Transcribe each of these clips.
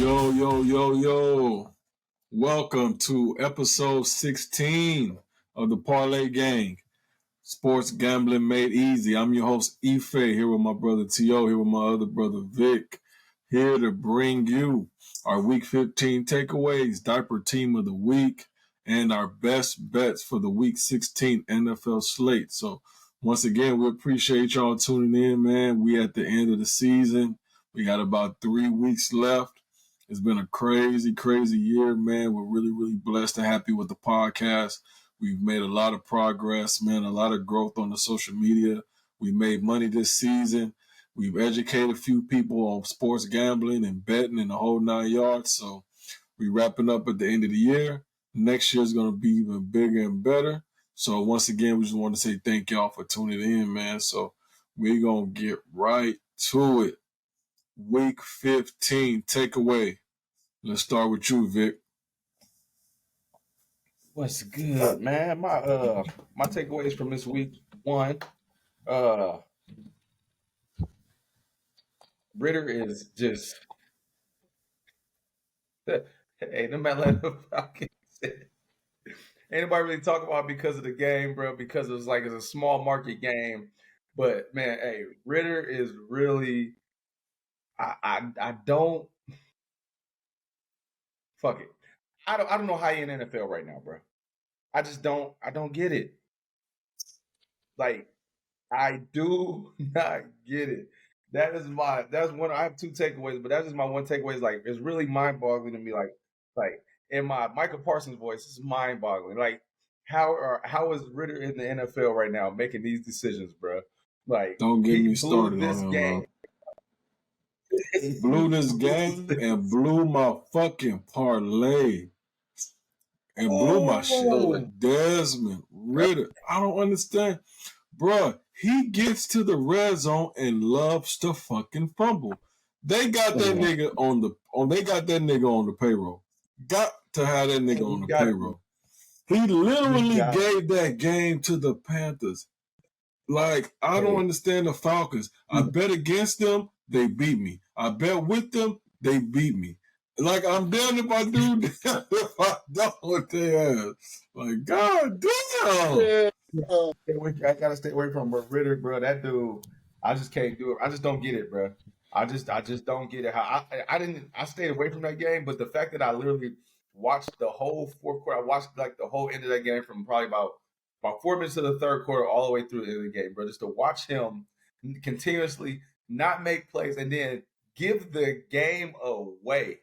Yo. Welcome to episode 16 of the Parlay Gang. Sports Gambling Made Easy. I'm your host, Ife, here with my brother T.O., here with my other brother Vic, here to bring you our Week 15 takeaways, Diaper Team of the Week, and our best bets for the Week 16 NFL slate. So, once again, we appreciate y'all tuning in, man. We at the end of the season. We got about 3 weeks left. It's been a crazy year, man. We're really blessed and happy with the podcast. We've made a lot of progress, man, a lot of growth on the social media. We made money this season. We've educated a few people on sports gambling and betting and the whole 9 yards. So we're wrapping up at the end of the year. Next year is going to be even bigger and better. So once again, we just want to say thank y'all for tuning in, man. So we're going to get right to it. Week 15 takeaway. Let's start with you, Vic. What's good, man? My takeaways from this week. One, Ritter is just hey, no matter what the Falcons said. Anybody really talk about because of the game, bro? Because it's a small market game. But man, hey, Ritter is really I don't fuck it. I don't know how you're in the NFL right now, bro. I don't get it. Like, I do not get it. That's one. I have two takeaways, but that's just my one takeaway. Is like, it's really mind boggling to me. Like in my Michael Parsons voice, it's mind boggling. Like, how is Ritter in the NFL right now making these decisions, bro? Like, don't get me started this on him, game. bro. Blew this game and blew my fucking parlay. And blew my shit. Desmond Ritter. I don't understand. Bruh, he gets to the red zone and loves to fucking fumble. They got that nigga on the payroll. Got to have that nigga on the payroll. He literally gave that game to the Panthers. Like, I don't understand the Falcons. I bet against them, they beat me. I bet with them, they beat me. Like, I'm damned if I do, damned if I don't with their ass. Like, god damn. I gotta stay away from Ritter, bro. That dude, I just can't do it. I just don't get it, bro. I just don't get it. How I stayed away from that game, but the fact that I literally watched the whole fourth quarter, I watched like the whole end of that game from probably about 4 minutes to the third quarter, all the way through the end of the game, bro. Just to watch him continuously not make plays and then give the game away.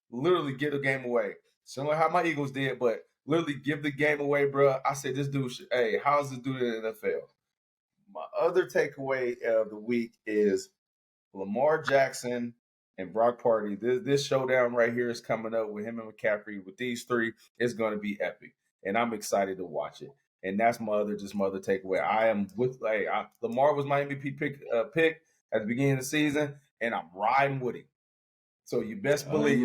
Literally give the game away. Similar how my Eagles did, but literally give the game away, bro. I said, this dude should, hey, how's this dude in the NFL? My other takeaway of the week is Lamar Jackson and Brock Purdy. This showdown right here is coming up with him and McCaffrey. With these three, it's going to be epic, and I'm excited to watch it. And that's my other takeaway. I am with Lamar was my MVP pick at the beginning of the season, and I'm riding with him. So you best believe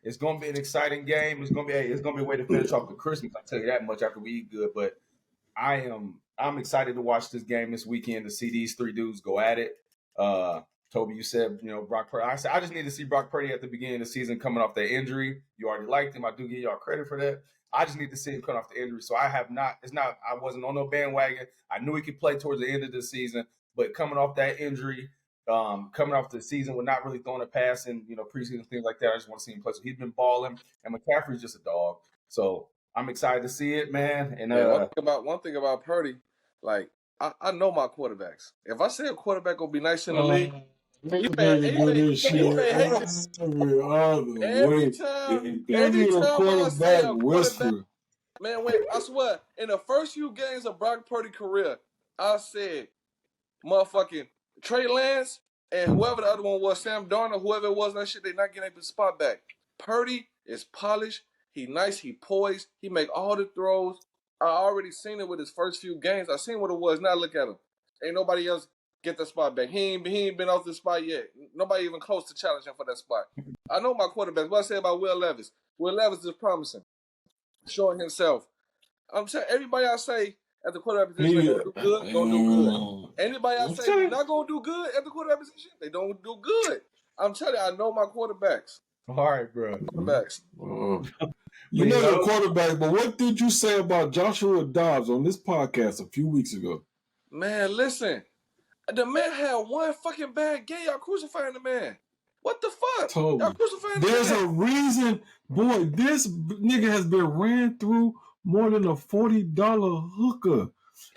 it's going to be an exciting game. It's going to be a way to finish off the Christmas. I'll tell you that much after we eat good. But I'm excited to watch this game this weekend to see these three dudes go at it. Toby, you said, Brock Purdy. I said, I just need to see Brock Purdy at the beginning of the season coming off that injury. You already liked him. I do give y'all credit for that. I just need to see him coming off the injury. So I wasn't on no bandwagon. I knew he could play towards the end of the season, but coming off that injury, coming off the season with not really throwing a pass in, preseason, things like that, I just want to see him play. So he's been balling, and McCaffrey's just a dog. So I'm excited to see it, man. And one thing about Purdy, like, I know my quarterbacks. If I say a quarterback will be nice in the league, every time I say a quarterback, man, wait, I swear, in the first few games of Brock Purdy's career, I said, motherfucking Trey Lance and whoever the other one was, Sam Darnold, whoever it was, that shit, they not getting the spot back. Purdy is polished. He nice. He poised. He make all the throws. I already seen it with his first few games. I seen what it was. Now look at him. Ain't nobody else get the spot back. He ain't been off the spot yet. Nobody even close to challenging for that spot. I know my quarterbacks. What I say about Will Levis. Will Levis is promising. Showing himself. I'm saying everybody I say at the quarterback position gonna do good, gonna do good. Anybody I say not gonna do good at the quarterback position, they don't do good. I'm telling you, I know my quarterbacks. All right, bro. Quarterbacks. You know your quarterback, but what did you say about Joshua Dobbs on this podcast a few weeks ago? Man, listen. The man had one fucking bad game. Y'all crucifying the man. What the fuck? Told Y'all me. crucifying the There's man. a reason, boy. This nigga has been ran through more than a $40 hooker.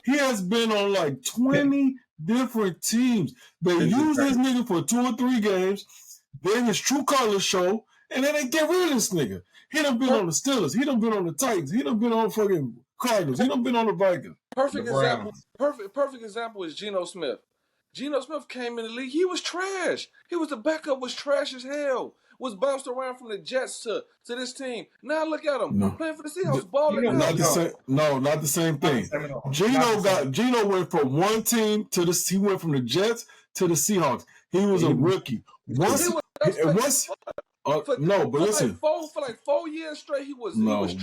He has been on like 20 different teams. They use this nigga for 2 or 3 games. Then his true colors show, and then they get rid of this nigga. He done been on the Steelers. He done been on the Titans. He done been on fucking Cardinals. He done been on the Vikings. Perfect example is Geno Smith. Geno Smith came in the league. He was trash. He was the backup, was trash as hell. Was bounced around from the Jets to this team. Now look at him playing for the Seahawks, balling out. Not the same thing. Geno went from one team to the. He went from the Jets to the Seahawks. He was a rookie. But listen. For like 4 years straight, he was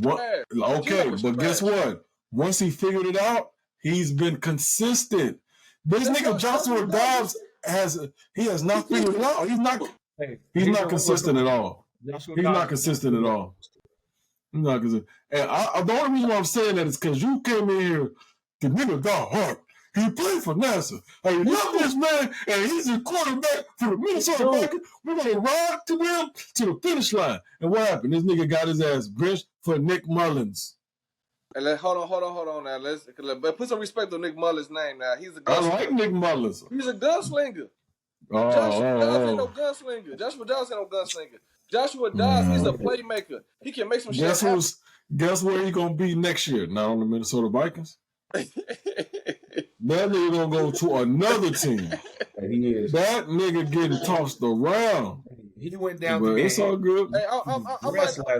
trash. Okay, but guess what? Once he figured it out, he's been consistent. This nigga Joshua Dobbs has not figured it out. He's not consistent at all. He's not consistent at all. He's not consistent. And the only reason why I'm saying that is because you came in here, the nigga got hurt. He played for NASA. I love this man, and he's a quarterback for the Minnesota Vikings. We're going to ride to them to the finish line. And what happened? This nigga got his ass benched for Nick Mullins. And hold on now. Let's put some respect on Nick Mullins' name now. He's a gunslinger. I like Nick Mullins. He's a gunslinger. Joshua Dobbs ain't no gunslinger. Joshua Dobbs ain't no gunslinger. Joshua Dobbs is a playmaker. He can make some shit happen. Guess where he gonna be next year? Not on the Minnesota Vikings. That nigga gonna go to another team. He is. That nigga getting tossed around. He went down. But it's all good. Hey, I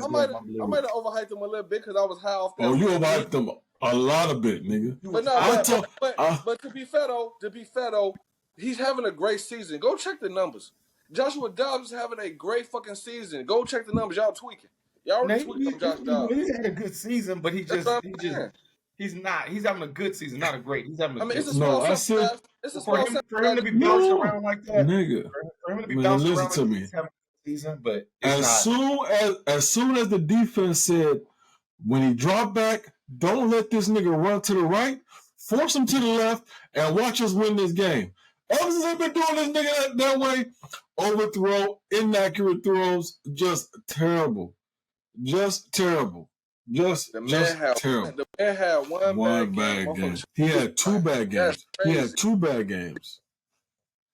might have overhyped him a little bit because I was high off that. Oh, you overhyped him a lot of bit, nigga. But to be fair though, he's having a great season. Go check the numbers. Joshua Dobbs is having a great fucking season. Go check the numbers. Y'all tweaking. Y'all already tweaking on Josh Dobbs. He's had a good season, but he's not. He's having a good season, not a great. He's having. It's a small sample. It's a small sample. For him to be bounced around like that, nigga. For him to be bounced around like that, he's having a good season, but as soon as the defense said, when he dropped back, don't let this nigga run to the right, force him to the left, and watch us win this game. Ever since they've been doing this nigga that way, overthrow, inaccurate throws, just terrible. Just terrible. Just terrible. The man had one bad game. He had 2 bad games. He had 2 bad games.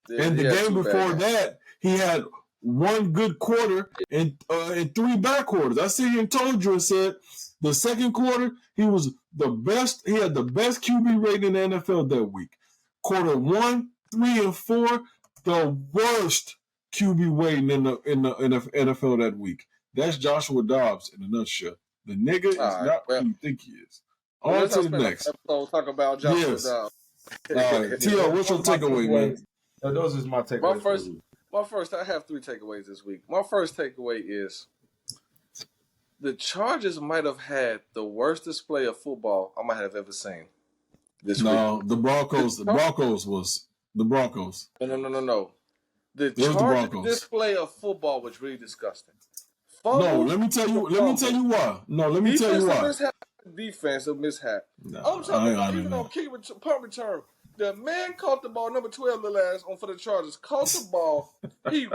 And the game before that, he had 1 good quarter and 3 bad quarters. I see him told you and said the second quarter, he was the best. He had the best QB rating in the NFL that week. Quarter 1, 3, and 4, the worst QB rating in the NFL that week. That's Joshua Dobbs in a nutshell. The nigga is not who you think he is. On to the next. Talk about Joshua Dobbs. All right, T.O., what's your takeaway, man? Those is my takeaways. I have 3 takeaways this week. My first takeaway is the Chargers might have had the worst display of football I might have ever seen this week. No, the Broncos. The Broncos was the Broncos. No. The Chargers display of football was really disgusting. No, let me tell you why. Defensive mishap. No, I'm talking about even on kick punt return. The man caught the ball, number 12, little ass, for the Chargers. Caught the ball. He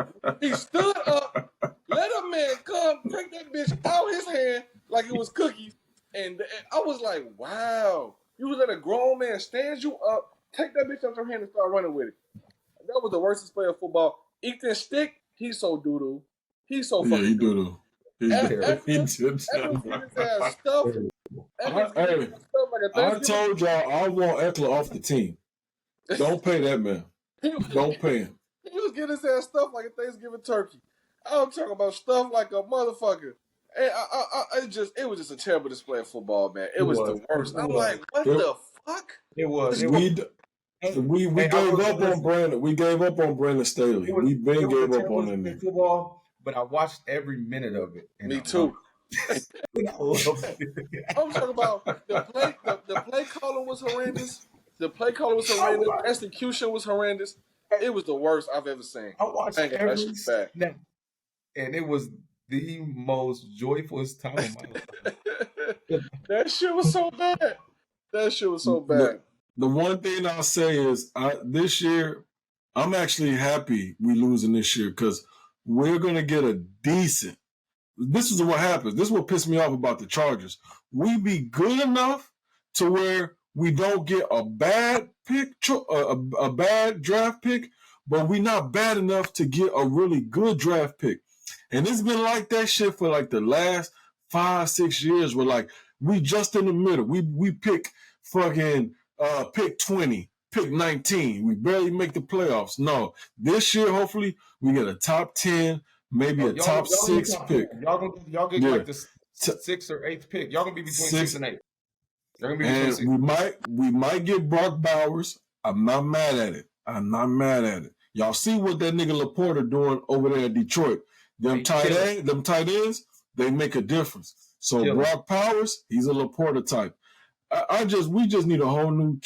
stood up, let a man come, take that bitch out his hand like it was cookies. And I was like, wow. You let a grown man stand you up, take that bitch out your hand and start running with it. That was the worst display of football. Ethan Stick, he's so doo-doo. He's so fucking he doo-doo. I told y'all I want Eckler off the team. Don't pay that man. Don't pay him. He was getting his ass stuff like a Thanksgiving turkey. I'm talking about stuff like a motherfucker. And it was just a terrible display of football, man. It was the worst. I'm like, what the fuck? It was. We gave up on Brandon. We gave up on Brandon Staley. We gave up on him. Football. But I watched every minute of it. Me too. I'm talking about the play calling was horrendous. The execution was horrendous. It was the worst I've ever seen. I watched That every shit bad. snap, and it was the most joyfulest time of my life. That shit was so bad. That shit was so bad. The one thing I'll say is this year, I'm actually happy we losing this year because we're going to get a decent. This is what happens. This is what pissed me off about the Chargers. We be good enough to where we don't get a bad pick, a bad draft pick, but we not bad enough to get a really good draft pick. And it's been like that shit for like the last 5-6 years. Where like we just in the middle. We pick fucking pick 20, pick 19. We barely make the playoffs. No, this year hopefully we get a top 10. Maybe a top 6 pick. Y'all get like the 6th or 8th pick. Y'all gonna be between 6 and 8. Y'all gonna be between 6. We might get Brock Bowers. I'm not mad at it. Y'all see what that nigga Laporta doing over there in Detroit. Them tight ends, they make a difference. So Brock Bowers, he's a Laporta type. We just need a whole new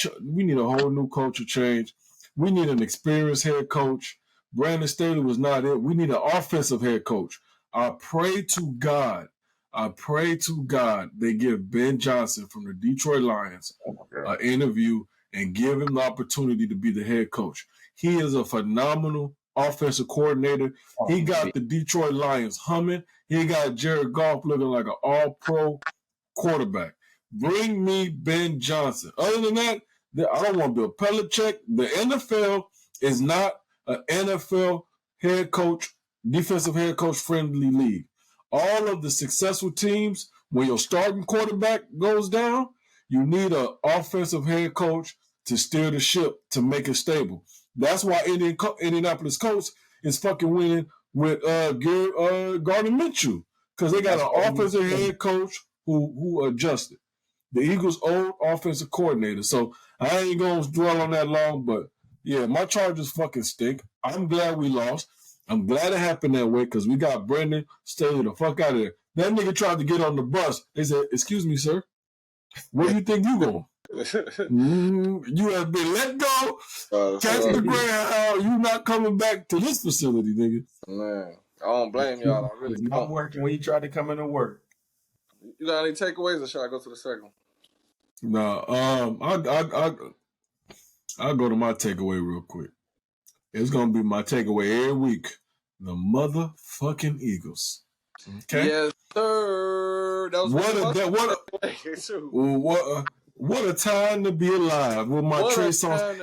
culture change. We need an experienced head coach. Brandon Staley was not it. We need an offensive head coach. I pray to God they give Ben Johnson from the Detroit Lions an interview and give him the opportunity to be the head coach. He is a phenomenal offensive coordinator. He got the Detroit Lions humming. He got Jared Goff looking like an all-pro quarterback. Bring me Ben Johnson. Other than that, I don't want Bill Belichick. The NFL is not an NFL head coach, defensive head coach friendly league. All of the successful teams, when your starting quarterback goes down, you need an offensive head coach to steer the ship to make it stable. That's why Indianapolis Colts is fucking winning with Gardner Minshew, because they got an offensive head coach who adjusted. The Eagles' old offensive coordinator. So I ain't gonna dwell on that long, but yeah, my Chargers fucking stink. I'm glad we lost. I'm glad it happened that way because we got Brandon Staley the fuck out of there. That nigga tried to get on the bus. They said, "Excuse me, sir. Where do you think you going? You have been let go. Catch the Greyhound. You not coming back to this facility, nigga." Man, I don't blame y'all. I really not working when you tried to come into work. You got any takeaways, or should I go to the second? No, I'll go to my takeaway real quick. It's gonna be my takeaway every week. The motherfucking Eagles. Okay. Yes, sir. That was what a time to be alive with my Trey Songz.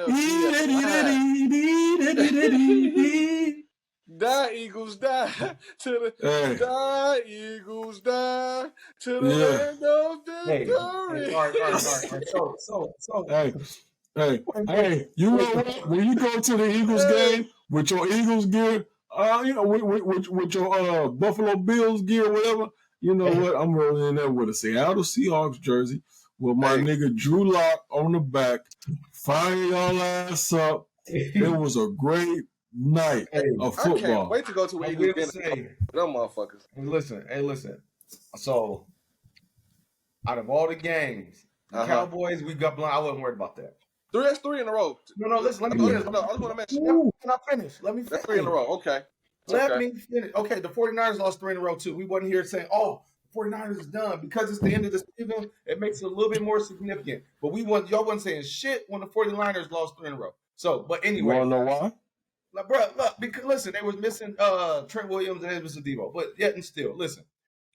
Die, Eagles, die to the die, Eagles, die to the land of victory. Hey, you know what? When you go to the Eagles game with your Eagles gear, with your Buffalo Bills gear, whatever, you know what? I'm rolling in there with a Seattle Seahawks jersey with my nigga Drew Lock on the back. Fire y'all ass up. It was a great night of football. I can't wait to go to Eagles game. Them motherfuckers. Hey, listen. So, out of all the games, the Cowboys, we got blown. I wasn't worried about that. That's 3 in a row. No, listen, let me finish. I just want to mention. Can I finish? Let me finish. That's 3 in a row. Okay. Let me finish. Okay, the 49ers lost 3 in a row, too. We wasn't here saying, oh, the 49ers is done. Because it's the end of the season, it makes it a little bit more significant. But y'all wasn't saying shit when the 49ers lost 3 in a row. So, but anyway. You want to know why? Like, bro, look, because listen, they was missing Trent Williams and Edmonds Debo. But yet and still, listen.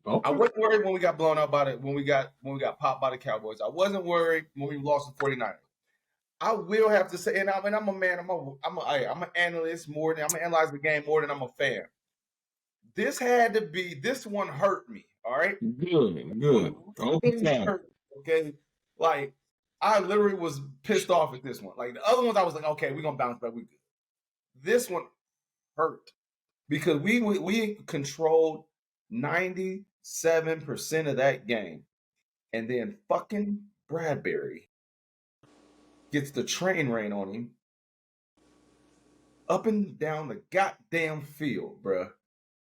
Okay. I wasn't worried when we got blown out by it, when we got popped by the Cowboys. I wasn't worried when we lost the 49ers. I will have to say, and I'm a man. I'm an analyst more than I'm analyze the game more than I'm a fan. This one hurt me. All right. Good. Okay. Like I literally was pissed off at this one. Like the other ones, I was like, okay, we're gonna bounce back. We good. This one hurt because we controlled 97% of that game, and then fucking Bradbury gets the train rain on him up and down the goddamn field, bruh.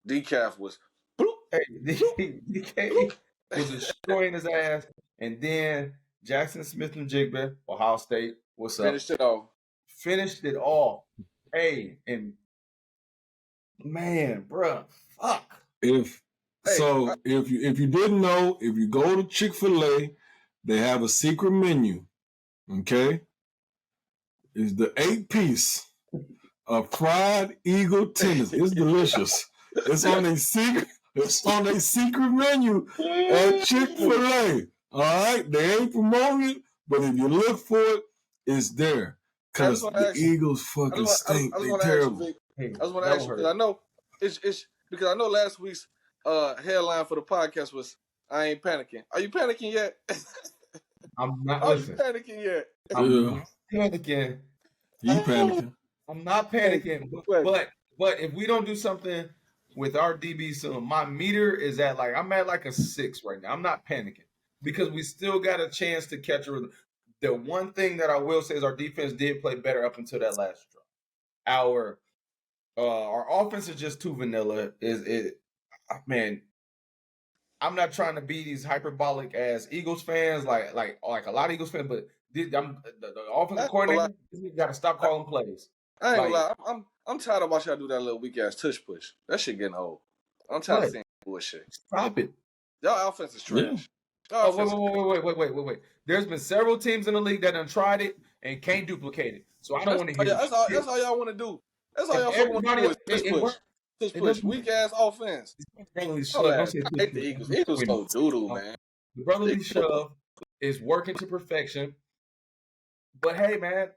Decaf was DK was destroying his ass, and then Jackson Smith and Jigba, Ohio State, what's up? Finished it off. Finished it all. Hey, and man, bro, fuck. If you didn't know, if you go to Chick-fil-A, they have a secret menu. Okay, it's the 8-piece of fried eagle tenders. It's delicious. It's on a secret. It's on a secret menu at Chick-fil-A. All right, they ain't promoting it, but if you look for it, it's there. Cause the Eagles fucking stink. They terrible. I just want to ask you because I know it's because I know last week's headline for the podcast was "I ain't panicking." Are you panicking yet? I'm not. Are you panicking yet? I'm not panicking. You panicking? I'm not panicking. But if we don't do something with our DB soon, my meter is at I'm at a 6 right now. I'm not panicking because we still got a chance to catch a rhythm. The one thing that I will say is our defense did play better up until that last drive. Our offense is just too vanilla. Man, I'm not trying to be these hyperbolic as Eagles fans, like a lot of Eagles fans, but the offensive coordinator got to stop calling plays. I ain't gonna lie. I'm tired of watching y'all do that little weak ass tush push. That shit getting old. I'm tired of seeing bullshit. Stop it. Y'all offense is trash. Wait. There's been several teams in the league that done tried it and can't duplicate it. So I don't want to hear that's all y'all want to do. That's all y'all fucking want to do is tush push. Tush push. Weak ass offense. I hate the Eagles. Eagles so doo-doo, man. The brotherly shove is working to perfection. But hey, man,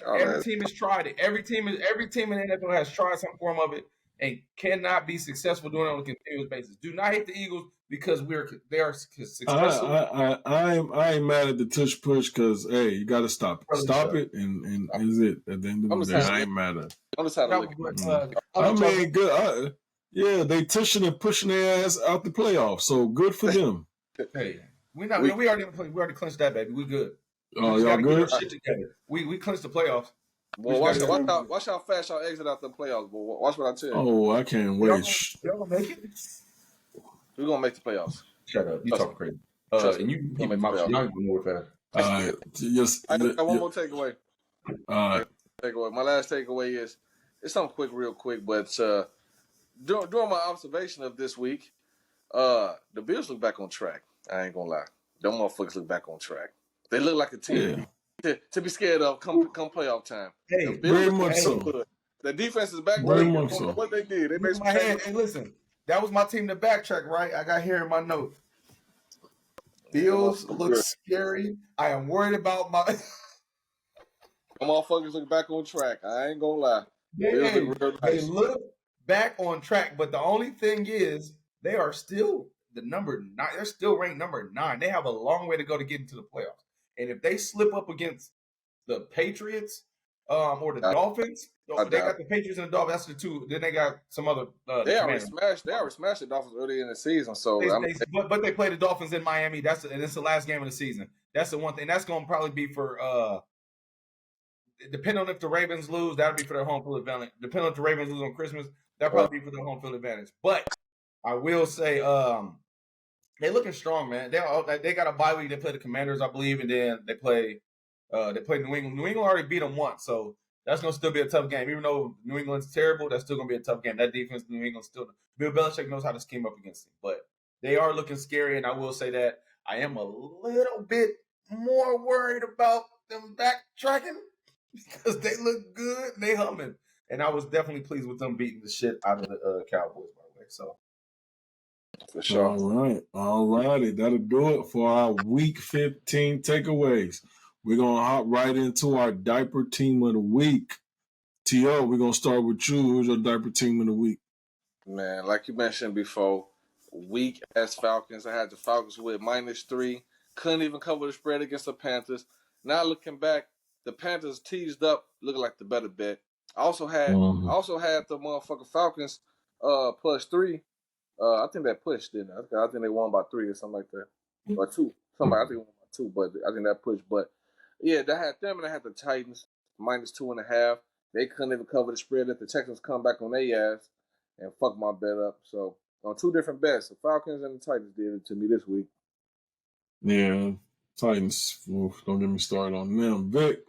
every team has tried it. Every team in the NFL has tried some form of it and cannot be successful doing it on a continuous basis. Do not hate the Eagles because they are successful. I ain't mad at the tush push because hey, you got to stop it. Stop it, and is it at the end of the day? I ain't mad at it. I'm just trying to look. I mean, good. Yeah, they tushing and pushing their ass out the playoffs. So good for them. Hey, we already clinched that, baby. We good. Oh, y'all good? Get our shit together. We clinched the playoffs. Well, watch how fast y'all exit out the playoffs. But watch what I tell you. Oh, I can't wait. Y'all gonna make it? We're gonna make the playoffs. Shut up. You talking crazy. And you keep my mouth. Y'all can move fast. All right. I got one more takeaway. All right. Takeaway. My last takeaway is it's something real quick, but during my observation of this week, the Bills look back on track. I ain't gonna lie. Them motherfuckers look back on track. They look like a team to be scared of come playoff time. Hey, very much so. Good. The defense is back. Very much so. What they did, they made some changes. Hey, listen, that was my team to backtrack, right? I got here in my note. Bills look scary. I am worried about my. The motherfuckers look back on track. I ain't gonna lie. They look back on track, but the only thing is they are still the number 9. They're still ranked number 9. They have a long way to go to get into the playoffs. And if they slip up against the Patriots or the Dolphins, they got the Patriots and the Dolphins. That's the two. Then they got some other. They already smashed the Dolphins early in the season. So, but they play the Dolphins in Miami. And it's the last game of the season. That's the one thing. That's going to probably be for. Depending on if the Ravens lose, that'll be for their home field advantage. Depending on if the Ravens lose on Christmas, that'll probably be for their home field advantage. But I will say, they're looking strong, man. They got a bye week. They play the Commanders, I believe, and then they play New England. New England already beat them once, so that's gonna still be a tough game. Even though New England's terrible, that's still gonna be a tough game. That defense, New England, still Bill Belichick knows how to scheme up against them. But they are looking scary, and I will say that I am a little bit more worried about them backtracking because they look good and they humming. And I was definitely pleased with them beating the shit out of the Cowboys, by the way. So. For sure. All righty. That'll do it for our Week 15 takeaways. We're going to hop right into our diaper team of the week. T.O., we're going to start with you. Who's your diaper team of the week? Man, like you mentioned before, weak as Falcons. I had the Falcons with -3. Couldn't even cover the spread against the Panthers. Now looking back, the Panthers teased up, looking like the better bet. I also had the motherfucking Falcons +3. I think that pushed, didn't it? I think they won by 3 or something like that. Or 2. I think they won by 2, but I think that pushed. But yeah, that had them and I had the Titans -2.5. They couldn't even cover the spread. Let the Texans come back on their ass and fuck my bet up. So on 2 different bets, the Falcons and the Titans did it to me this week. Yeah, Titans. Don't get me started on them. Vic,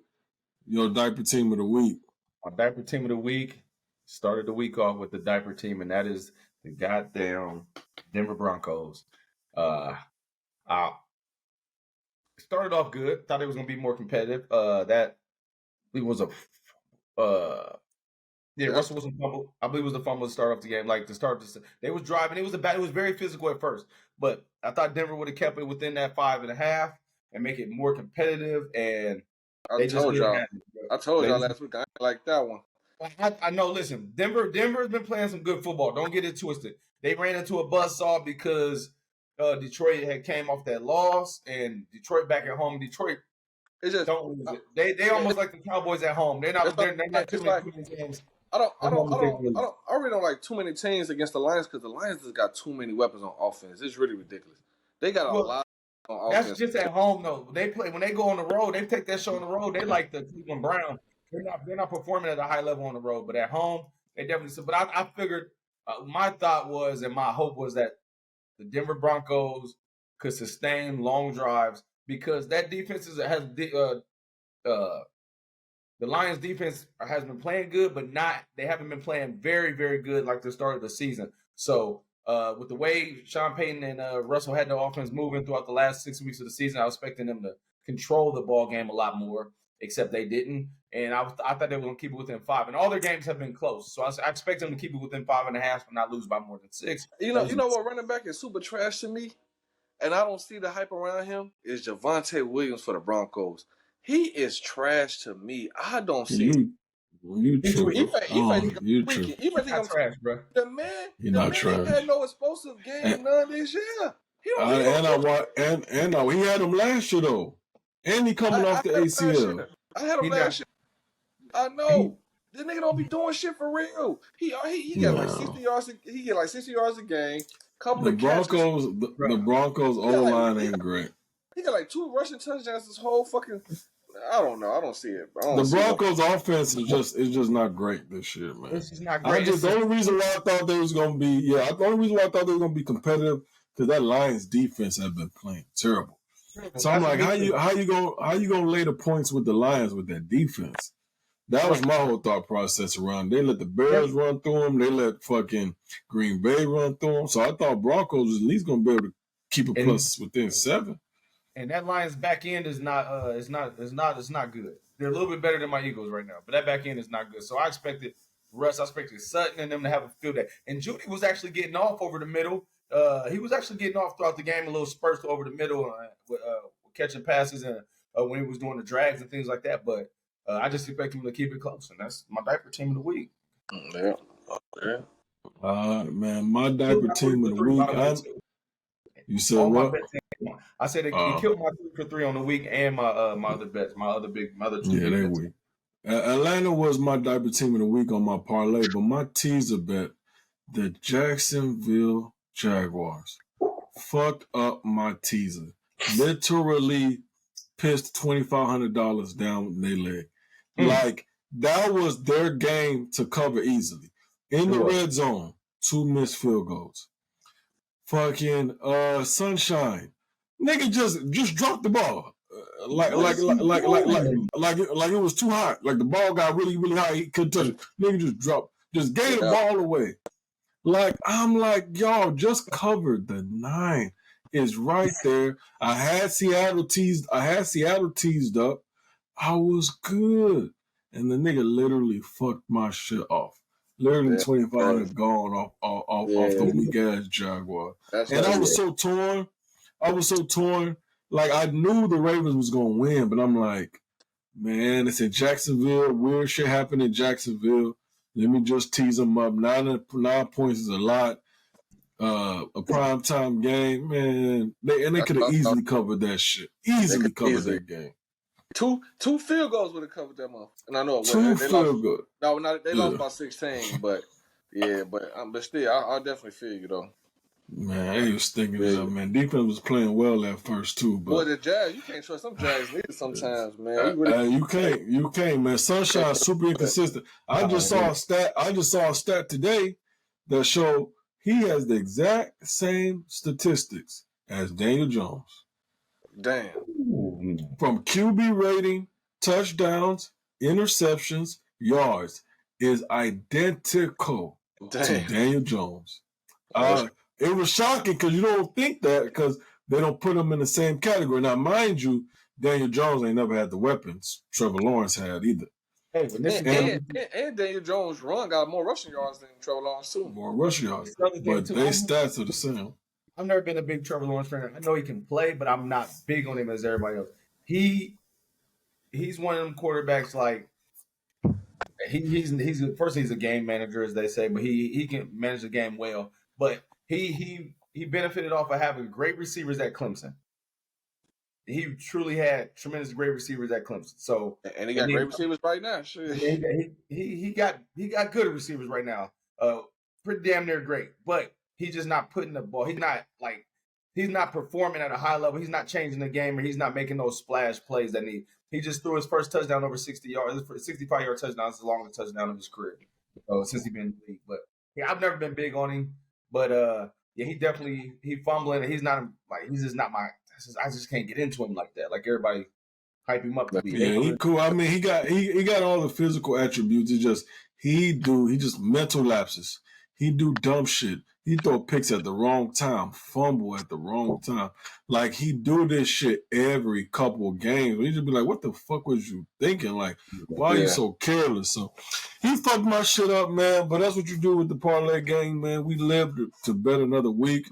your diaper team of the week. My diaper team of the week started the week off with the diaper team, and that is the goddamn Denver Broncos. I started off good. Thought it was gonna be more competitive. That it was a Russell Wilson fumble. I believe it was the fumble to start off the game. Like to start this, they was driving. It was very physical at first, but I thought Denver would have kept it within that 5.5 and make it more competitive. And I told y'all last week I ain't like that one. I know. Listen, Denver's been playing some good football. Don't get it twisted. They ran into a buzzsaw because Detroit had came off that loss, and Detroit back at home. Detroit don't lose it. They almost like the Cowboys at home. They're not too many games. I really don't like too many teams against the Lions because the Lions just got too many weapons on offense. It's really ridiculous. They got a lot on offense. That's just at home though. They play when they go on the road. They take that show on the road. They like the Cleveland Browns. They're not performing at a high level on the road, but at home they definitely. But I figured my thought was and my hope was that the Denver Broncos could sustain long drives because that defense has the Lions defense has been playing good, but they haven't been playing very, very good like the start of the season. So with the way Sean Payton and Russell had the offense moving throughout the last 6 weeks of the season, I was expecting them to control the ball game a lot more, except they didn't. And I thought they were going to keep it within 5. And all their games have been close. So I expect them to keep it within 5.5 but not lose by more than 6. You know what running back is super trash to me? And I don't see the hype around him, is Javonte Williams for the Broncos. He is trash to me. I don't see it. You tripping. You not trash, bro. The man had no explosive game none this year. He had him last year though. And he coming off the ACL. I had him last year. I know. This nigga don't be doing shit for real. He got like 60 yards. He get like 60 yards a game. The Broncos O-line ain't great. He got like 2 rushing touchdowns this whole fucking. I don't know. I don't see it. The Broncos offense is just not great this year, man. This is not great. The only reason why I thought they was gonna be competitive because that Lions defense had been playing terrible. So I'm like, how you gonna lay the points with the Lions with that defense? That was my whole thought process around. They let the Bears run through them. They let fucking Green Bay run through them. So I thought Broncos was at least gonna be able to keep a plus within 7. And that Lions back end is not good. They're a little bit better than my Eagles right now, but that back end is not good. So I expected Sutton and them to have a field day. And Judy was actually getting off over the middle. He was actually getting off throughout the game, a little spurts over the middle, with catching passes and when he was doing the drags and things like that. But I just expect him to keep it close, and that's my diaper team of the week. Yeah. Man, my diaper team of the week. You said what? I said he killed my 3 for 3 on the week and my other bets, my other 2 they weak. Atlanta was my diaper team of the week on my parlay, but my teaser bet, the Jacksonville Jaguars, fucked up my teaser. Literally pissed $2,500 down their leg. Like that was their game to cover easily. In the red zone, 2 missed field goals. Fucking Sunshine, nigga just dropped the ball, like it was too hot. Like the ball got really really high, he couldn't touch it. Nigga just gave the ball away. Like I'm like, y'all just covered the 9. It's right there. I had Seattle teased up. I was good, and the nigga literally fucked my shit off. Literally 2,500 gone off the weak ass Jaguar. And I was so torn. Like I knew the Ravens was gonna win, but I'm like, man, it's in Jacksonville. Weird shit happened in Jacksonville. Let me just tease them up. 9 points is a lot. A primetime game, man. They could have easily covered that shit. Easily covered that game. 2 field goals would have covered that month, and I know it 2 field goals. No, they lost by 16, but still, I definitely feel you though. Man, they was thinking it up, man. Defense was playing well at first too, but boy, the Jazz, you can't trust some Jazz neither sometimes, man. You can't, man. Sunshine's super inconsistent. I just saw a stat today that showed he has the exact same statistics as Daniel Jones. Damn. From QB rating, touchdowns, interceptions, yards is identical to Daniel Jones. It was shocking because you don't think that because they don't put him in the same category. Now, mind you, Daniel Jones ain't never had the weapons Trevor Lawrence had either. Hey, and Daniel Jones' run got more rushing yards than Trevor Lawrence too. More rushing yards, but their stats are the same. I've never been a big Trevor Lawrence fan. I know he can play, but I'm not big on him as everybody else. He's one of them quarterbacks like he's a game manager, as they say, but he can manage the game well. But he benefited off of having great receivers at Clemson. He truly had tremendous great receivers at Clemson. So and he got great receivers right now. Sure. He got good receivers right now. Pretty damn near great. But he's just not putting the ball. He's not performing at a high level. He's not changing the game, or he's not making those splash plays that he just threw his first touchdown over 60 yards. His 65-yard touchdown is the longest touchdown of his career since he's been in the league. But yeah, I've never been big on him. But yeah, he fumbling, and he's just not my. I just can't get into him like that. Like everybody hype him up to be. Yeah, he cool. I mean, he got all the physical attributes. He just mental lapses. He do dumb shit. He throw picks at the wrong time, fumble at the wrong time. Like he do this shit every couple of games. He just be like, "What the fuck was you thinking? Like, why are you so careless?" So he fucked my shit up, man. But that's what you do with the parlay game, man. We live to bet another week.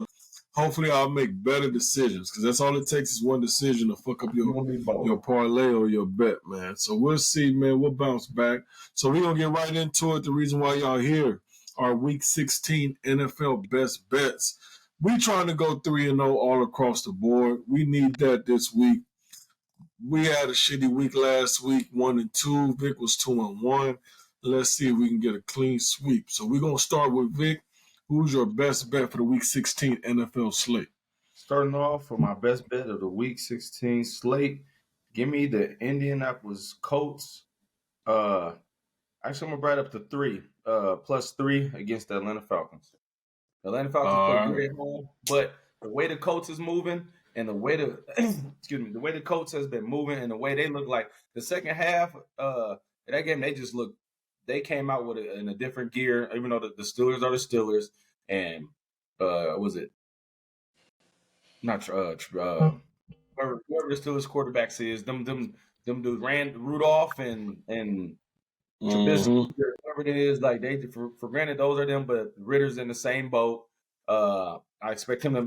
Hopefully, I'll make better decisions because that's all it takes is one decision to fuck up your parlay or your bet, man. So we'll see, man. We'll bounce back. So we're going to get right into it. The reason why y'all here are Week 16 NFL best bets. We trying to go 3-0 all across the board. We need that this week. We had a shitty week last week, 1-2. Vic was 2-1. Let's see if we can get a clean sweep. So we're going to start with Vic. Who's your best bet for the Week 16 NFL slate? Starting off for my best bet of the Week 16 slate, give me the Indianapolis Colts. Actually, I'm going to bring it up to 3, +3 against the Atlanta Falcons. The Atlanta Falcons play great at home, but the way the Colts is moving and the way the way the Colts has been moving and the way they look like the second half of that game, they came out with in a different gear, even though the Steelers are the Steelers, and was it not whoever the Steelers quarterbacks is them dudes ran Rudolph and Trubisky, whatever it is, like they for granted those are them, but Ritter's in the same boat. I expect him to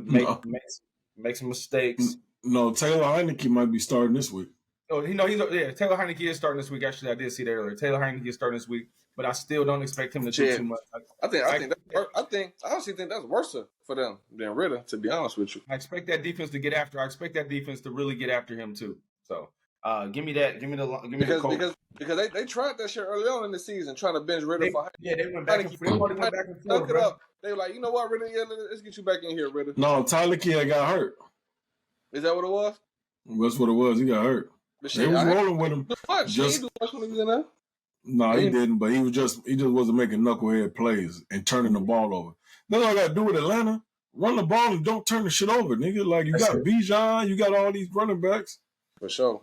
make some mistakes. No, Taylor Heineke might be starting this week. Oh, Taylor Heineke is starting this week. Actually, I did see that earlier. Taylor Heineke is starting this week, but I still don't expect him to do too much. I honestly think that's worse for them than Ritter, to be honest with you. I expect that defense to get after. I expect that defense to really get after him too. So, give me that. Give me the because they tried that shit early on in the season, trying to bench Ritter for. Yeah, they went back and forth. They were like, you know what, Ritter? Yeah, let's get you back in here, Ritter. No, Tyler Kidd got hurt. Is that what it was? That's what it was. He got hurt. They was rolling with him. Just when he was in there. No, he didn't. But he just wasn't making knucklehead plays and turning the ball over. That's all I got to do with Atlanta. Run the ball and don't turn the shit over, nigga. Like you got Bijan, you got all these running backs. For sure.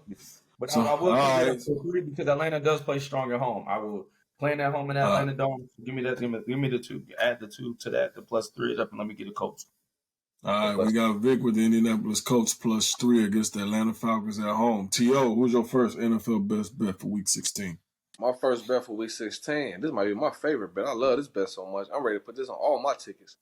But I will because Atlanta does play strong at home. I will playing at home in Atlanta Dome. Give me that. Give me the 2. Add the 2 to that. The +3 is up, and let me get a coach. All right, we got Vic with the Indianapolis Colts +3 against the Atlanta Falcons at home. T.O., who's your first NFL best bet for Week 16? My first bet for Week 16. This might be my favorite bet. I love this bet so much. I'm ready to put this on all my tickets.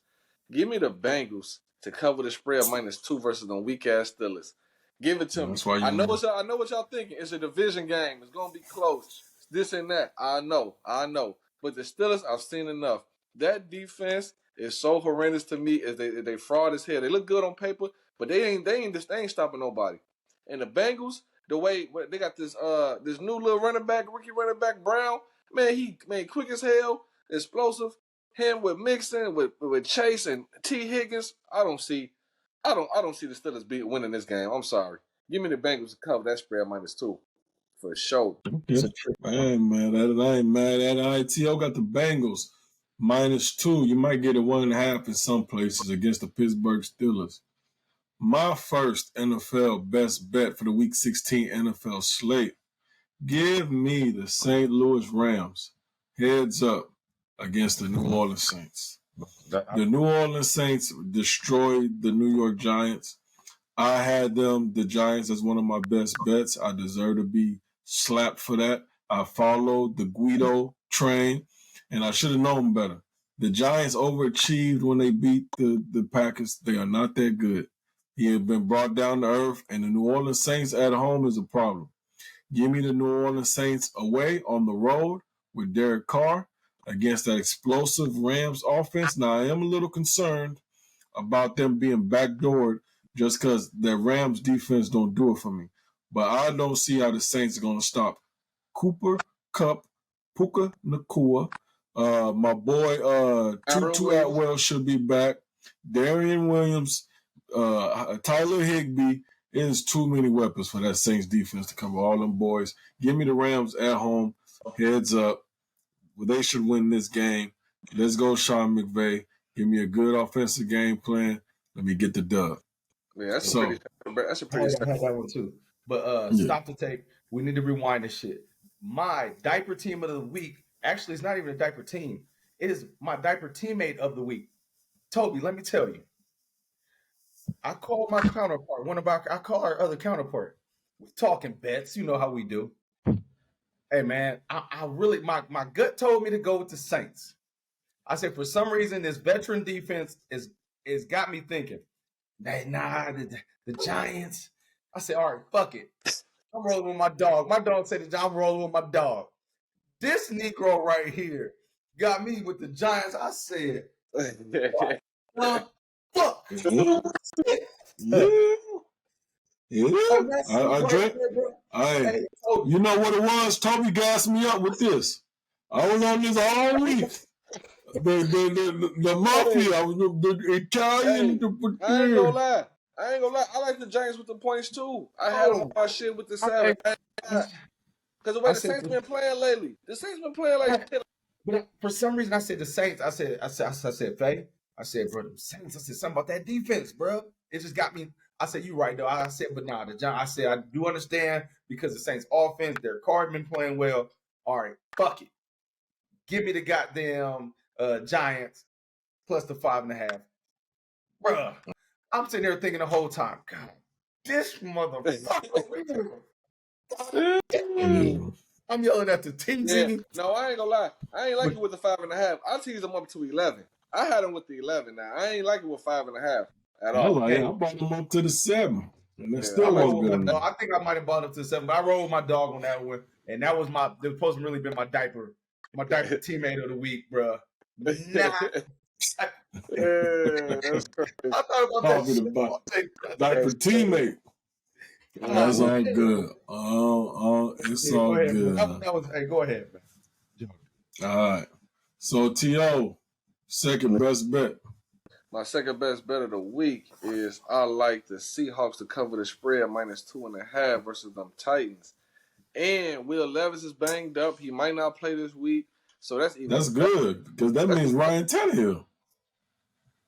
Give me the Bengals to cover the spread -2 versus them weak-ass Steelers. Give it to me. I know what y'all thinking. It's a division game. It's going to be close. This and that. I know. But the Steelers, I've seen enough. That defense is so horrendous to me as they fraud as hell. They look good on paper, but they ain't stopping nobody. And the Bengals, the way they got this new little rookie running back Brown, he quick as hell, explosive. Him with Mixon, with Chase and T. Higgins, I don't see the Steelers winning this game. I'm sorry. Give me the Bengals to cover that spread -2 for sure. Okay. I ain't mad at it. ITO got the Bengals -2. You might get a 1.5 in some places against the Pittsburgh Steelers. My first NFL best bet for the Week 16 NFL slate Give me the St. Louis Rams heads up against the New Orleans Saints. The New Orleans Saints destroyed the New York Giants. I had the Giants, as one of my best bets. I deserve to be slapped for that. I followed the Guido train, and I should have known better. The Giants overachieved when they beat the Packers. They are not that good. He had been brought down to earth, and the New Orleans Saints at home is a problem. Give me the New Orleans Saints away on the road with Derek Carr against that explosive Rams offense. Now, I am a little concerned about them being backdoored just because the Rams defense don't do it for me. But I don't see how the Saints are going to stop Cooper Kupp, Puka Nakua. My boy Tutu Atwell should be back. Darian Williams, Tyler Higbee. It is too many weapons for that Saints defense to cover all them boys. Give me the Rams at home. Heads up. Well, they should win this game. Let's go, Sean McVay. Give me a good offensive game plan. Let me get the dub. Yeah, that's a pretty. I had that one too. But stop the tape. We need to rewind this shit. My diaper team of the week. Actually, it's not even a diaper team. It is my diaper teammate of the week. Toby, let me tell you. I called my counterpart. I call our other counterpart. We're talking bets. You know how we do. Hey man, I really my gut told me to go with the Saints. I said for some reason this veteran defense is got me thinking. The Giants. I said, all right, fuck it. I'm rolling with my dog. My dog said I'm rolling with my dog. This Negro right here got me with the Giants. I said, fuck. Yeah. I drank. Hey, you know what it was? Toby gassed me up with this. I was on this all week. The mafia, the Italian. I ain't gonna lie. I like the Giants with the points too. I had them on my shit with the 7. Because the way the Saints been playing lately, the Saints been playing like. But for some reason, I said the Saints. I said, Faye. I said, bro, the Saints. I said something about that defense, bro. It just got me. I said, you right though. I said, but nah, the Giants. I said, I do understand because the Saints offense, their card been playing well. All right, fuck it. Give me the goddamn Giants plus the 5.5. Bruh, I'm sitting there thinking the whole time, God, this motherfucker. I'm yelling at the TV. Yeah. No, I ain't gonna lie. I ain't like it with the 5.5. I teased them up to 11. I had them with the 11 now. I ain't like it with 5.5 at all. I brought them up to the 7. And they still wasn't good enough. I think I might have brought up to the 7, but I rolled with my dog on that one. And that was supposed to really been my diaper teammate of the week, bro. Nah. That's crazy. I thought about that. Diaper teammate. That's all good. It's all good. Hey, go ahead, man. All right. So, T.O., second best bet. My second best bet of the week is I like the Seahawks to cover the spread -2.5 versus them Titans. And Will Levis is banged up. He might not play this week. So that's good because that means Ryan Tannehill.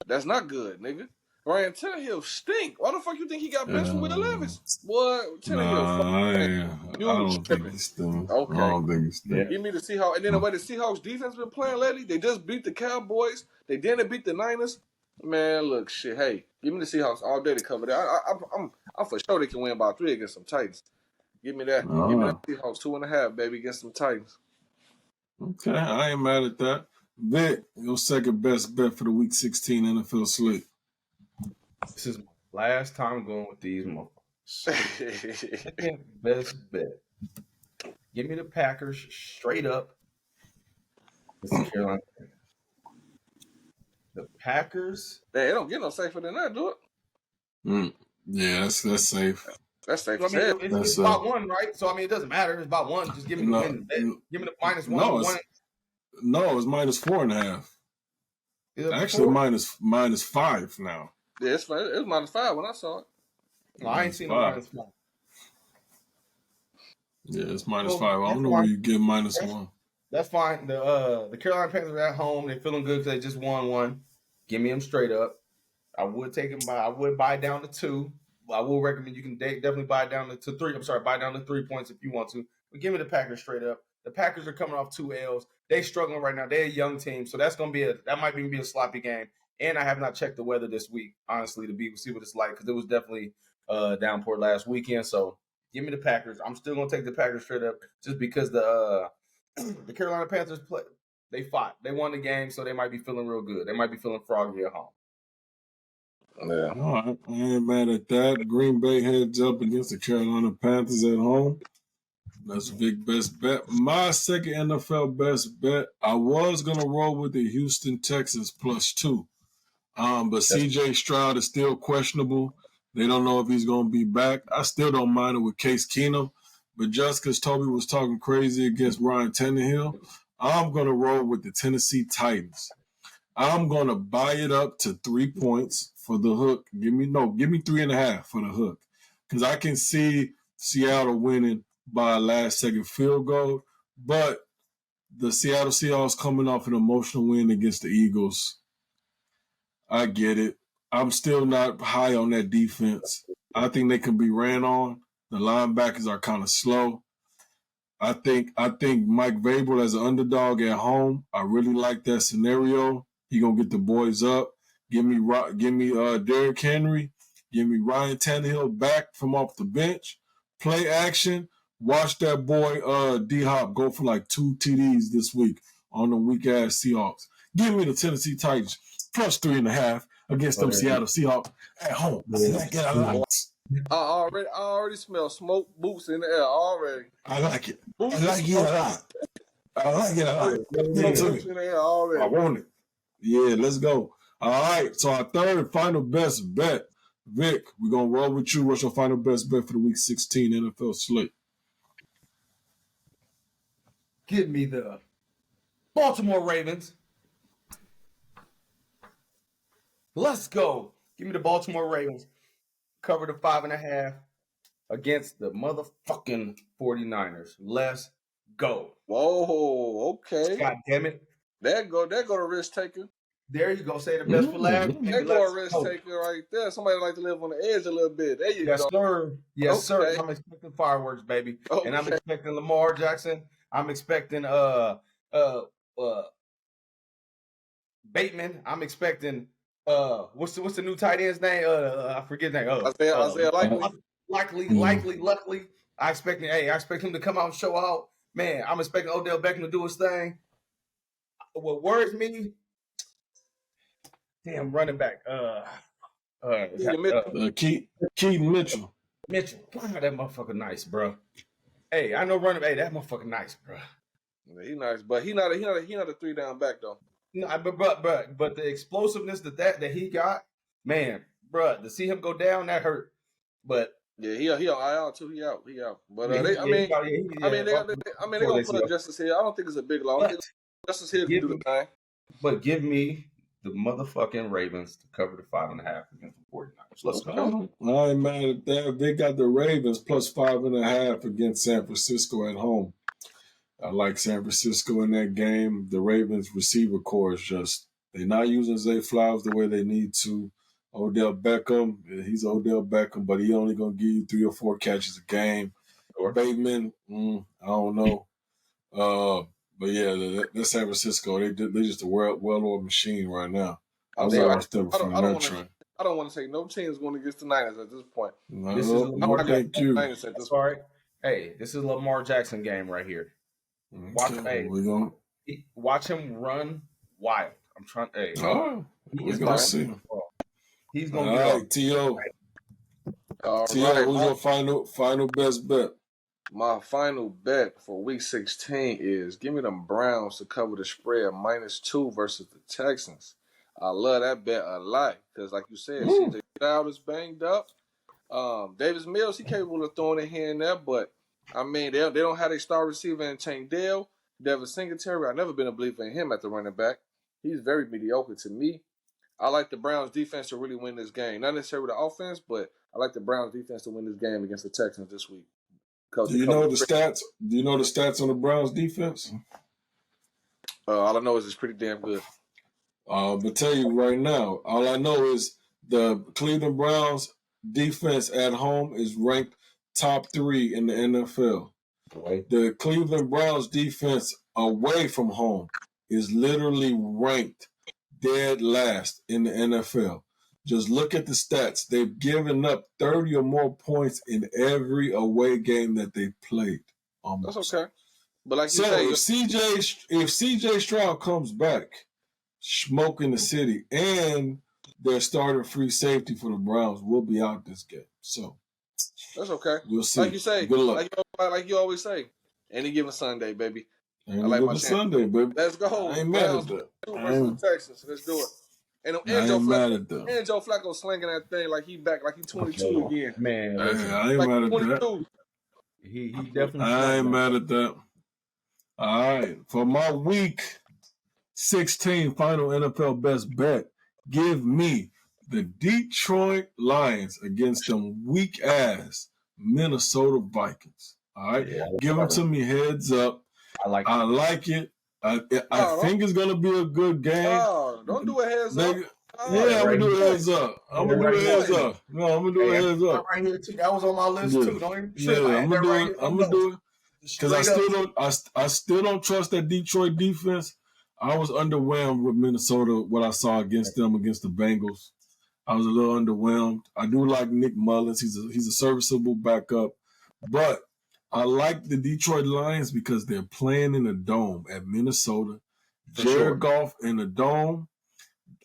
That's not good, nigga. Ryan Tannehill stink. Why the fuck you think he got benched for Will Levis? Boy, Tannehill. I don't think he's stink. Okay. I don't think he's stink. Give me the Seahawks. And then the way the Seahawks defense been playing lately, they just beat the Cowboys. They didn't beat the Niners. Man, look, shit. Hey, give me the Seahawks all day to cover that. I'm for sure they can win by 3 against some Titans. Give me that. Give me that Seahawks 2.5, baby, against some Titans. Okay, I ain't mad at that. Vic, your second best bet for the Week 16 NFL slate. This is my last time going with these motherfuckers. Second best bet. Give me the Packers straight up. Carolina. The Packers. They don't get no safer than that, do it? Yeah, that's safe. That's safe. It's about 1, right? So, it doesn't matter. It's about 1. Just give me the win. Give me the -1. No, it's -4.5. Actually, -5 now. Yeah, it's -5 when I saw it. No, I ain't seen the -5. Yeah, it's -5. I don't know where you get -1. That's fine. The Carolina Panthers are at home. They're feeling good because they just won 1. Give me them straight up. I would take them I would buy down to 2. I will recommend you can definitely buy down to 3. I'm sorry, buy down to 3 points if you want to. But give me the Packers straight up. The Packers are coming off 2 L's. They struggling right now. They're a young team, so that might even be a sloppy game. And I have not checked the weather this week, honestly, to see what it's like, because it was definitely downpour last weekend. So give me the Packers. I'm still gonna take the Packers straight up, just because the Carolina Panthers they fought. They won the game, so they might be feeling real good. They might be feeling froggy at home. Yeah. All right. I ain't mad at that. Green Bay heads up against the Carolina Panthers at home. That's a big best bet. My second NFL best bet, I was going to roll with the Houston Texans +2. But CJ Stroud is still questionable. They don't know if he's going to be back. I still don't mind it with Case Keenum. But just because Toby was talking crazy against Ryan Tannehill, I'm going to roll with the Tennessee Titans. I'm going to buy it up to 3 points for the hook. Give me 3.5 for the hook. Because I can see Seattle winning by a last-second field goal. But the Seattle Seahawks coming off an emotional win against the Eagles. I get it. I'm still not high on that defense. I think they can be ran on. The linebackers are kind of slow. I think Mike Vrabel as an underdog at home. I really like that scenario. He gonna get the boys up. Give me Derrick Henry. Give me Ryan Tannehill back from off the bench. Play action. Watch that boy D Hop go for like 2 TDs this week on the weak ass Seahawks. Give me the Tennessee Titans +3.5 against them Seattle Seahawks at home. I like it a lot. I already smell smoke boots in the air already. I like it. I like it a lot. I like it a lot. Boots in the air already. I want it. Yeah, let's go. All right, so our third and final best bet. Vic, we're going to roll with you. What's your final best bet for the Week 16 NFL slate? Give me the Baltimore Ravens. Let's go. Give me the Baltimore Ravens. Cover the 5.5 against the motherfucking 49ers. Let's go. Whoa, okay. God damn it. There go the risk taker. There you go. Say the best for last. There go a risk taker right there. Somebody like to live on the edge a little bit. There you go. Sir. Yes, sir. I'm expecting fireworks, baby. Okay. And I'm expecting Lamar Jackson. I'm expecting Bateman. I'm expecting what's the new tight end's name? I forget his name. Isaiah Luckily. I expect him to come out and show out. Man, I'm expecting Odell Beckham to do his thing. What worries me, damn running back. Keaton Mitchell. God, that motherfucker nice, bro. Hey, I know running back. That motherfucker nice, bro. Yeah, he nice, but he not a 3-down back though. No, but the explosiveness that he got, man, bro, to see him go down, that hurt. But yeah, he on IR too. He out. But they're gonna put Justice Hill. I don't think it's a big loss. Justice Hill can do the thing. But give me the motherfucking Ravens to cover the 5.5 against the 49ers. Let's go. I ain't mad at that. They got the Ravens +5.5 against San Francisco at home. I like San Francisco in that game. The Ravens receiver core is just, they're not using Zay Flowers the way they need to. Odell Beckham, he's Odell Beckham, but he only going to give you 3 or 4 catches a game. Or Bateman, I don't know. But yeah, that's San Francisco. They're just a well-oiled machine right now. I don't want to say no team is going against the Niners at this point. No, this is Lamar Jackson. Hey, this is Lamar Jackson game right here. Watch him run wild. I'm trying. Hey, we're gonna see him. He's gonna get right, T.O. T.O., who's your final best bet? My final bet for Week 16 is give me them Browns to cover the spread -2 versus the Texans. I love that bet a lot because, like you said, CJ Stroud is banged up. Davis Mills, he capable of throwing it here and there, but I mean, they don't have a star receiver in Tank Dell. Devin Singletary, I've never been a believer in him at the running back. He's very mediocre to me. I like the Browns defense to really win this game. Not necessarily the offense, but I like the Browns defense to win this game against the Texans this week. Do you know the stats? Do you know the stats on the Browns defense? All I know is it's pretty damn good. But tell you right now, all I know is the Cleveland Browns defense at home is ranked top 3 in the NFL. The Cleveland Browns defense away from home is literally ranked dead last in the NFL. Just look at the stats. They've given up 30 or more points in every away game that they've played. Almost. That's okay. But like you say, if CJ Stroud comes back, smoking the city, and their starting free safety for the Browns will be out this game. So that's okay. We'll see. Like you say, good luck. Like you always say, any given Sunday, baby. Any given Sunday, baby. Let's go. I ain't mad at that. Versus Texas. Let's do it. And Joe Flacco slinging that thing like he back, like he 22 again. Man, I ain't mad at that. He definitely. I ain't mad at that. All right, for my week 16 final NFL best bet, give me the Detroit Lions against them weak ass Minnesota Vikings. All right, give them to me heads up. I like it. I think it's gonna be a good game. Oh, don't do a heads up. I'm gonna do a heads up. I'm gonna do a heads up. No, I'm gonna do a heads up. Right here too. That was on my list too. Don't even trip. I'm gonna do it. Because I still don't trust that Detroit defense. I was underwhelmed with Minnesota, what I saw against them, against the Bengals. I was a little underwhelmed. I do like Nick Mullins. He's a serviceable backup. But I like the Detroit Lions because they're playing in a dome at Minnesota. Jared Goff in the dome.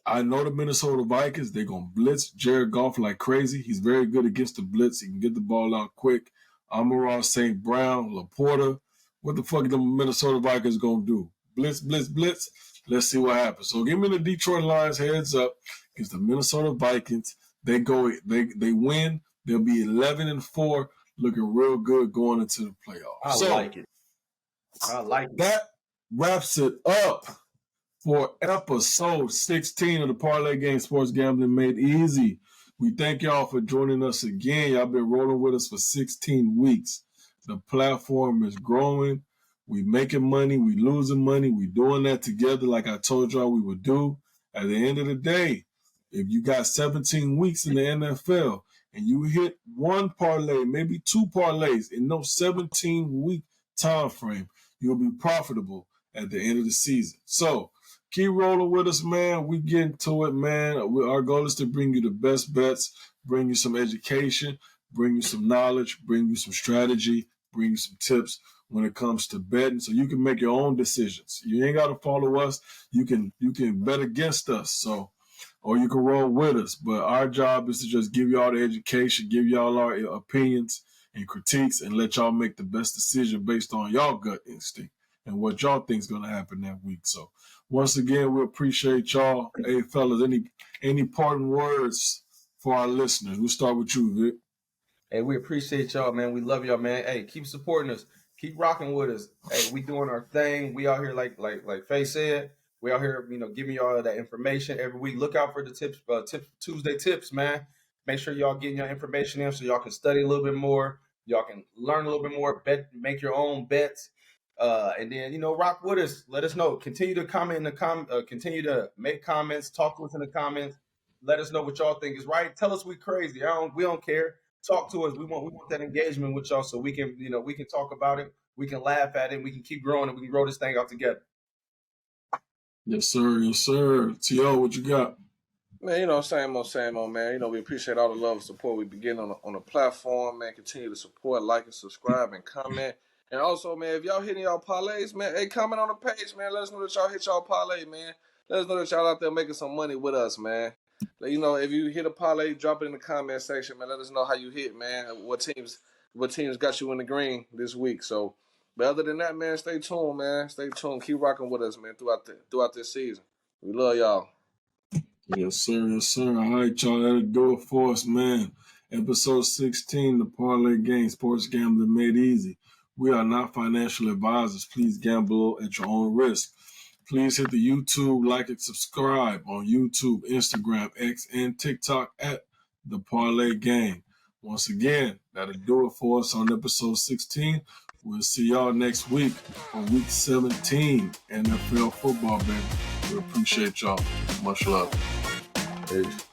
I know the Minnesota Vikings, they're going to blitz Jared Goff like crazy. He's very good against the blitz. He can get the ball out quick. Amon-Ra St. Brown, Laporta. What the fuck are the Minnesota Vikings going to do? Blitz, blitz, blitz. Let's see what happens. So give me the Detroit Lions heads up against the Minnesota Vikings. They win. They'll be 11-4, looking real good going into the playoffs. I like it. That wraps it up for episode 16 of the Parlay Gang Sports Gambling Made Easy. We thank y'all for joining us again. Y'all been rolling with us for 16 weeks. The platform is growing. We making money. We losing money. We doing that together like I told y'all we would do. At the end of the day, if you got 17 weeks in the NFL and you hit one parlay, maybe two parlays in no 17-week time frame, you'll be profitable at the end of the season. So keep rolling with us, man. We getting to it, man. Our goal is to bring you the best bets, bring you some education, bring you some knowledge, bring you some strategy, bring you some tips when it comes to betting so you can make your own decisions. You ain't got to follow us. You can bet against us, or you can roll with us. But our job is to just give y'all the education, give y'all our opinions and critiques, and let y'all make the best decision based on y'all gut instinct and what y'all think is going to happen that week. So once again, we appreciate y'all. Hey, fellas, any parting words for our listeners? We'll start with you, Vic. Hey, we appreciate y'all, man. We love y'all, man. Hey, keep supporting us. Keep rocking with us. Hey, we doing our thing. We out here like Faye said. We out here, giving y'all that information every week. Look out for the tips, Tuesday tips, man. Make sure y'all getting your information in so y'all can study a little bit more. Y'all can learn a little bit more, make your own bets. And then, rock with us. Let us know. Continue to comment in the continue to make comments, talk to us in the comments. Let us know what y'all think is right. Tell us we crazy. We don't care. Talk to us. We want that engagement with y'all so we can, we can talk about it. We can laugh at it. We can keep growing and we can grow this thing out together. Yes, sir. Yes, sir. T.O., what you got? Man, same old, man. We appreciate all the love and support we begin on the platform, man. Continue to support, like, and subscribe, and comment. And also, man, if y'all hitting y'all parlays, man, hey, comment on the page, man. Let us know that y'all hit y'all parlay, man. Let us know that y'all out there making some money with us, man. If you hit a parlay, drop it in the comment section, man. Let us know how you hit, man. What teams got you in the green this week. So, but other than that, man, stay tuned, man. Stay tuned. Keep rocking with us, man, throughout this season. We love y'all. Yes, sir. Yes, sir. All right, y'all. That'll do it for us, man. Episode 16, the Parlay Gang Sports Gambling Made Easy. We are not financial advisors. Please gamble at your own risk. Please hit the YouTube, like and subscribe on YouTube, Instagram, X, and TikTok at the Parlay Gang. Once again, that'll do it for us on episode 16. We'll see y'all next week on week 17 NFL football, baby. We appreciate y'all. Much love. Peace.